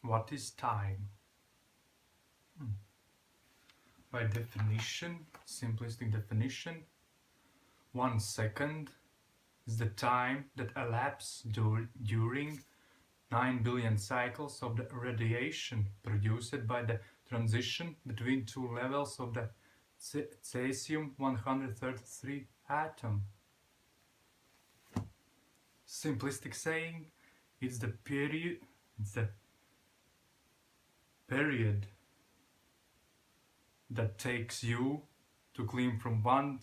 What is time? By definition, simplistic definition, 1 second is the time that elapses during 9 billion cycles of the radiation produced by the transition between two levels of the cesium-133 atom. Simplistic saying, it's the period that takes you to climb from one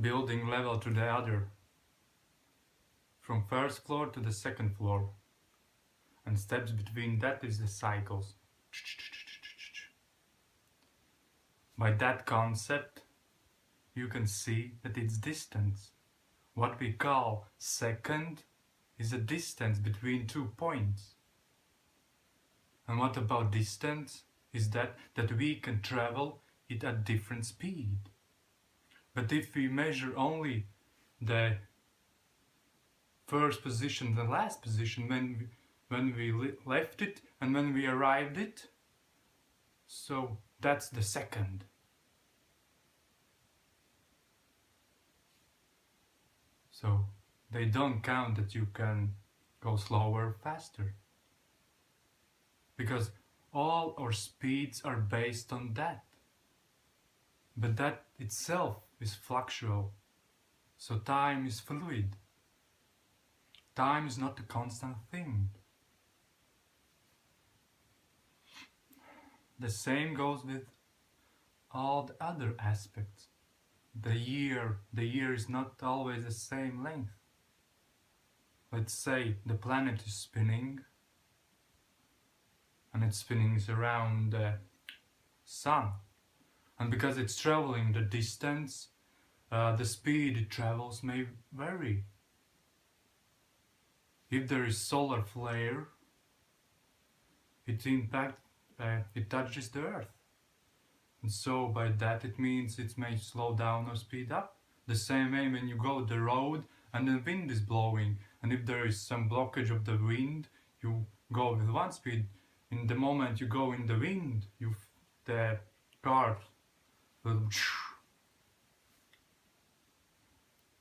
building level to the other, from first floor to the second floor, and steps between that is the cycles. By that concept, you can see that it's distance. What we call second is a distance between 2 points. And what about distance? Is that we can travel it at different speed. But if we measure only the first position, the last position, when we left it and when we arrived it, so that's the second. So they don't count that you can go slower or faster, because all our speeds are based on that. But that itself is fluctual, so time is fluid. Time is not a constant thing. The same goes with all the other aspects. The year is not always the same length. Let's say the planet is spinning, and it's spinning around the sun, and because it's traveling the distance, the speed it travels may vary. If there is solar flare, it touches the Earth, and so by that it means it may slow down or speed up. The same way when you go the road and the wind is blowing, and if there is some blockage of the wind, you go with one speed. In the moment you go in the wind, the car will,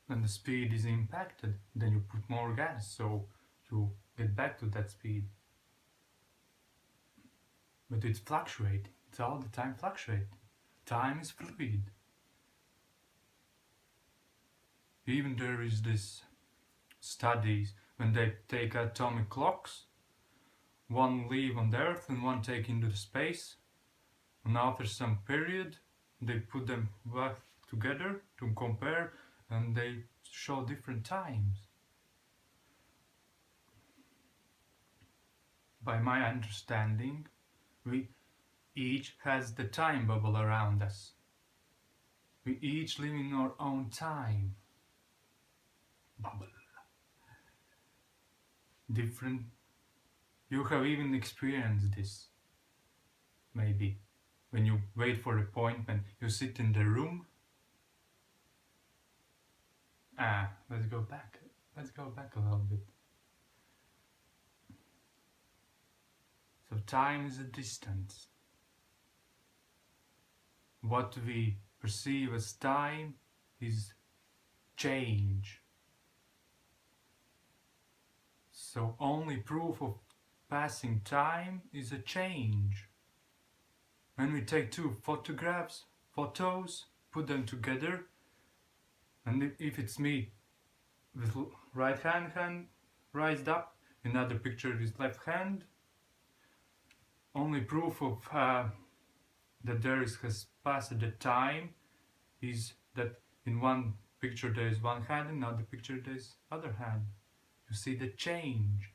and the speed is impacted. Then you put more gas so to get back to that speed. But it's fluctuating. It's all the time fluctuating. Time is fluid. Even there is this studies when they take atomic clocks, one leave on the Earth and one take into the space, and after some period they put them back together to compare, and they show different times. By my understanding, we each has the time bubble around us. We each live in our own time bubble. Different. You have even experienced this. Maybe when you wait for an appointment, you sit in the room. Let's go back. Let's go back a little bit. So time is a distance. What we perceive as time is change. So only proof of passing time is a change. When we take two photos, put them together, and if it's me with right hand raised up, another picture is left hand, only proof of that there has passed the time is that in one picture there is one hand, in another picture there is other hand. You see the change.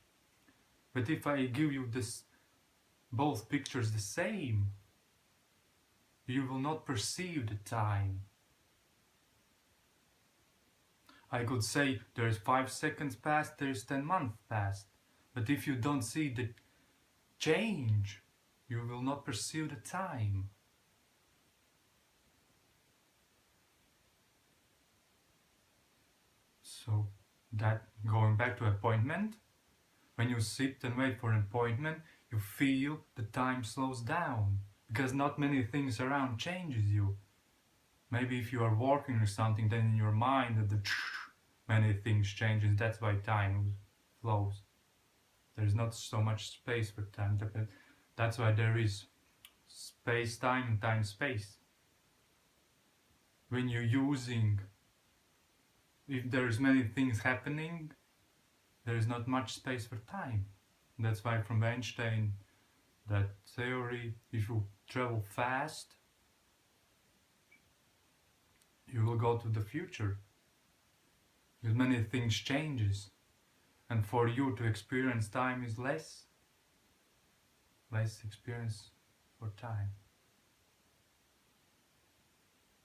But if I give you both pictures the same, you will not perceive the time. I could say there is 5 seconds past, there is 10 months past. But if you don't see the change, you will not perceive the time. So that, going back to appointment, when you sit and wait for an appointment, you feel the time slows down because not many things around changes you. Maybe if you are working or something, then in your mind that the many things changes. That's why time flows. There's not so much space for time. That's why there is space time and time space. When you're using, if there's many things happening, there is not much space for time. That's why from Einstein, that theory, if you travel fast, you will go to the future. Because many things changes. And for you to experience time is less experience for time.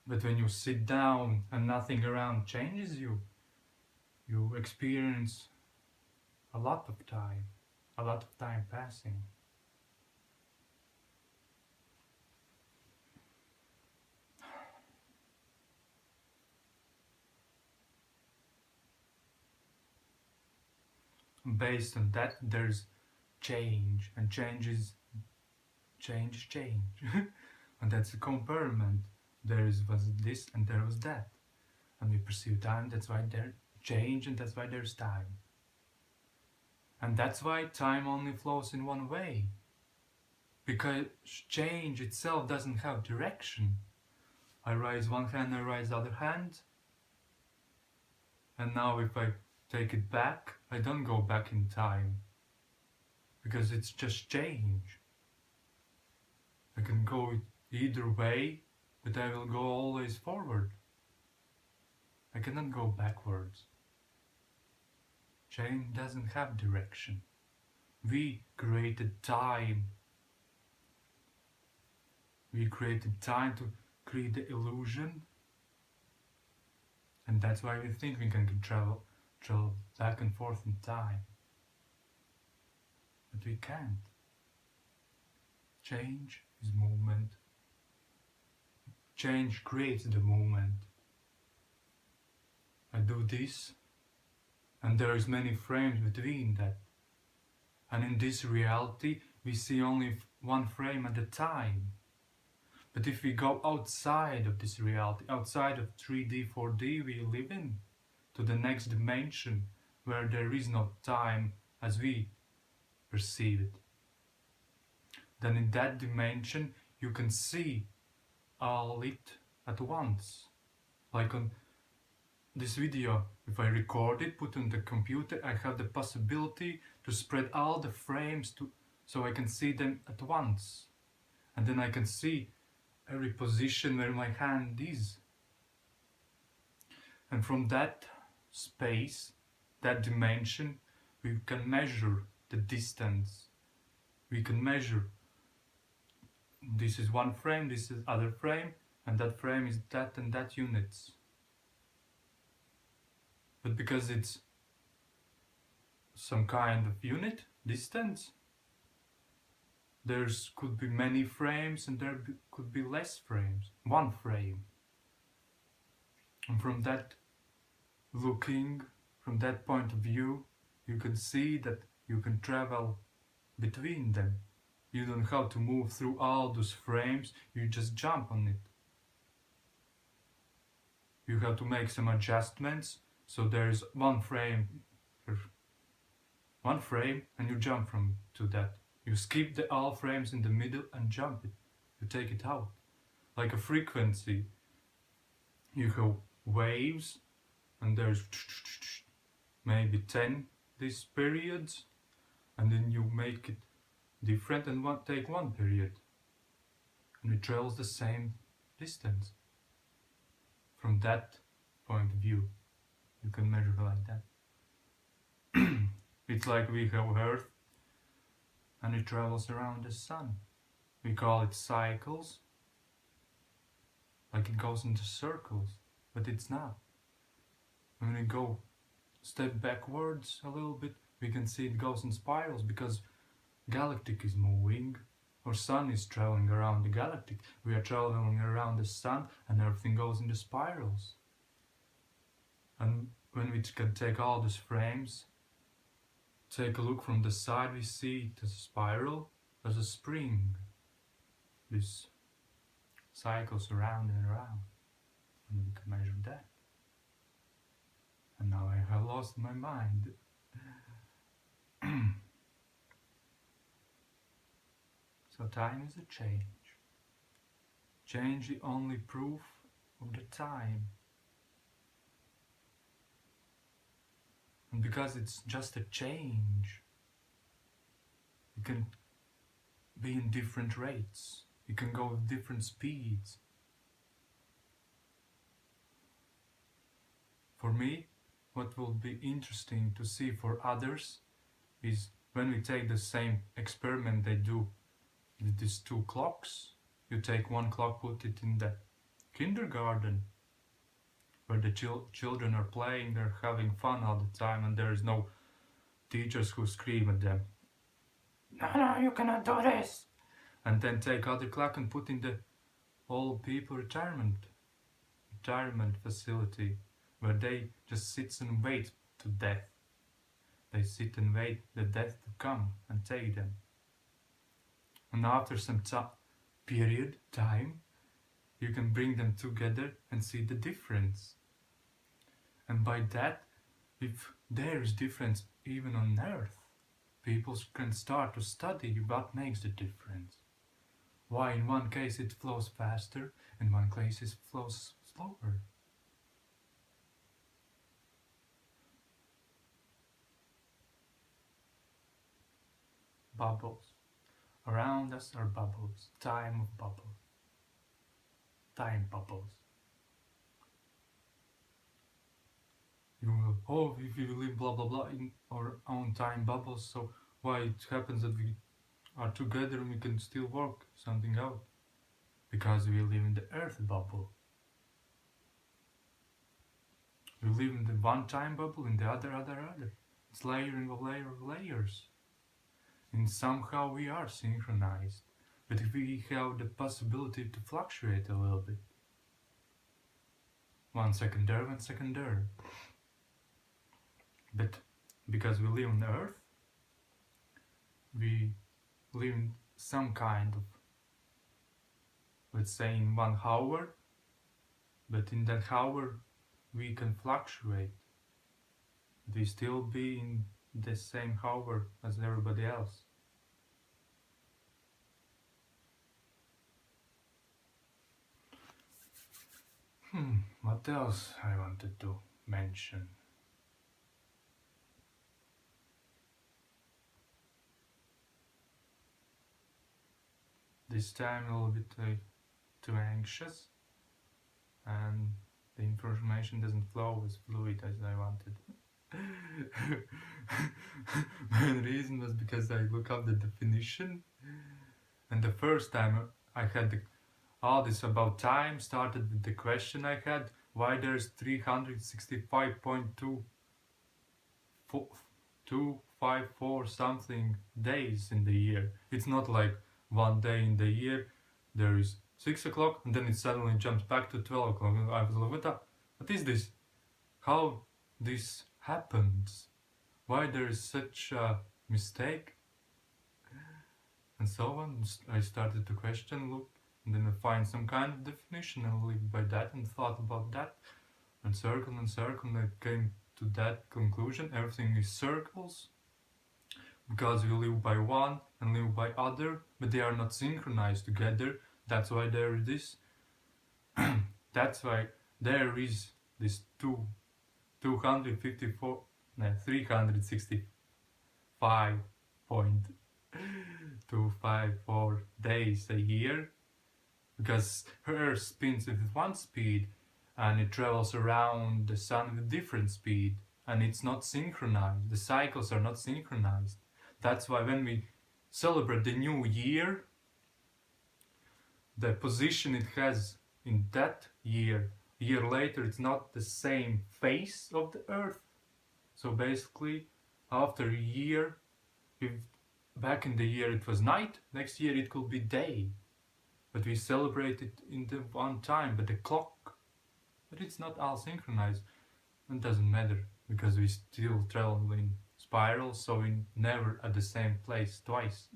But when you sit down and nothing around changes you, you experience a lot of time passing. Based on that, there's change, and change is change. And that's a comparison. There was this and there was that. And we perceive time, that's why there's change, and that's why there's time. And that's why time only flows in one way. Because change itself doesn't have direction. I raise one hand, I raise the other hand. And now if I take it back, I don't go back in time. Because it's just change. I can go either way, but I will go always forward. I cannot go backwards. Change doesn't have direction. We created time. We created time to create the illusion. And that's why we think we can travel back and forth in time. But we can't. Change is movement. Change creates the movement. I do this, and there is many frames between that. And in this reality, we see only one frame at a time. But if we go outside of this reality, outside of 3D, 4D we live in, to the next dimension, where there is no time as we perceive it, then in that dimension you can see all it at once. Like on this video, if I record it, put on the computer, I have the possibility to spread all the frames so I can see them at once. And then I can see every position where my hand is. And from that space, that dimension, we can measure the distance. We can measure, this is one frame, this is other frame, and that frame is that and that units. But because it's some kind of unit, distance, could be many frames and there could be less frames, one frame. And from that from that point of view, you can see that you can travel between them. You don't have to move through all those frames, you just jump on it. You have to make some adjustments, so there's one frame and you jump to that. You skip all frames in the middle and jump it. You take it out. Like a frequency. You have waves, and there's maybe 10 these periods, and then you make it different and take one period. And it travels the same distance. From that point of view, you can measure like that. It's like we have Earth, and it travels around the sun. We call it cycles, like it goes into circles, but it's not. When we go step backwards a little bit, we can see it goes in spirals, because galactic is moving, our sun is traveling around the galactic, we are traveling around the sun, and everything goes into spirals. And when we can take all these frames, take a look from the side, we see it as a spiral, as a spring. This cycles around and around, and we can measure that. And now I have lost my mind. So time is a change. Change the only proof of the time. And because it's just a change, you can be in different rates. You can go with different speeds. For me, what will be interesting to see for others is when we take the same experiment they do with these two clocks. You take one clock, put it in the kindergarten, where the children are playing, they're having fun all the time, and there is no teachers who scream at them. No, you cannot do this. And then take other clock and put in the old people retirement facility, where they just sit and wait to death. They sit and wait the death to come and take them. And after some time, you can bring them together and see the difference. And by that, if there is difference even on Earth, people can start to study what makes the difference. Why in one case it flows faster, and in one case it flows slower. Bubbles. Around us are bubbles. Time of bubbles. Time bubbles. You will, oh, if we live blah blah blah in our own time bubbles, so why it happens that we are together and we can still work something out? Because we live in the earth bubble. We live in the one time bubble, in the other. It's layering of layers. And somehow we are synchronized. But if we have the possibility to fluctuate a little bit. 1 second there, 1 second there. But because we live on the earth, we live in some kind of, let's say in 1 hour, but in that hour we can fluctuate. We still be in the same hour as everybody else. What else I wanted to mention? This time a little bit too anxious, and the information doesn't flow as fluid as I wanted. Main reason was because I looked up the definition, and the first time I had all this about time started with the question I had, why there's 365.254 something days in the year. It's not like one day in the year there is 6 o'clock and then it suddenly jumps back to 12 o'clock. I was like, what is this? How this happens? Why there is such a mistake? And so on. I started to question, look, and then I find some kind of definition and lived by that and thought about that. And circle, I came to that conclusion. Everything is circles. Because we live by one and live by other, but they are not synchronized together. That's why there is this. That's why there is this 365.254 days a year, because Earth spins with one speed and it travels around the sun with different speed, and it's not synchronized. The cycles are not synchronized. That's why when we celebrate the new year, the position it has in that year later, it's not the same phase of the Earth. So basically, after a year, if back in the year it was night, next year it could be day. But we celebrate it in the one time, but the clock, but it's not all synchronized. It doesn't matter because we still travel in spirals, so we never at the same place twice.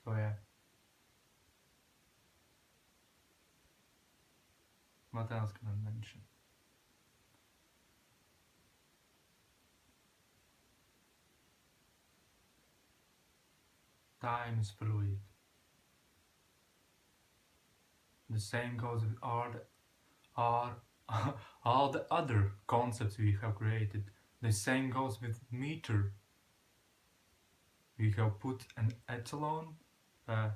So yeah, what else can I mention? Time is fluid. The same goes with our all the other concepts we have created. The same goes with meter. We have put an echelon, uh,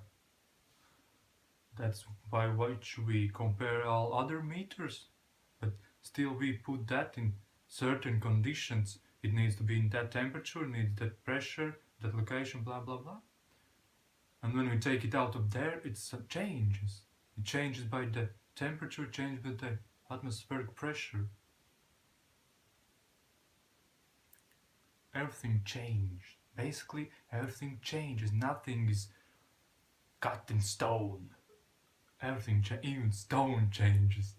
that's by which we compare all other meters, but still we put that in certain conditions. It needs to be in that temperature, needs that pressure, that location, blah blah blah. And when we take it out of there, it changes. It changes by the temperature, changes with the atmospheric pressure. Everything changed. Basically, everything changes. Nothing is cut in stone. Everything, even stone changes,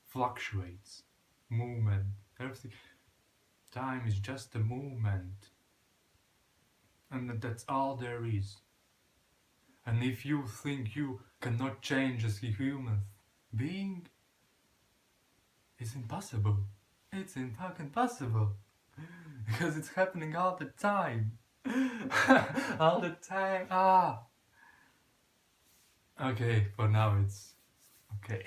fluctuates, movement, everything. Time is just a movement, and that's all there is. And if you think you cannot change as a human being, it's impossible. It's in fucking possible. Because it's happening all the time. All the time. Ah. Okay, for now it's okay.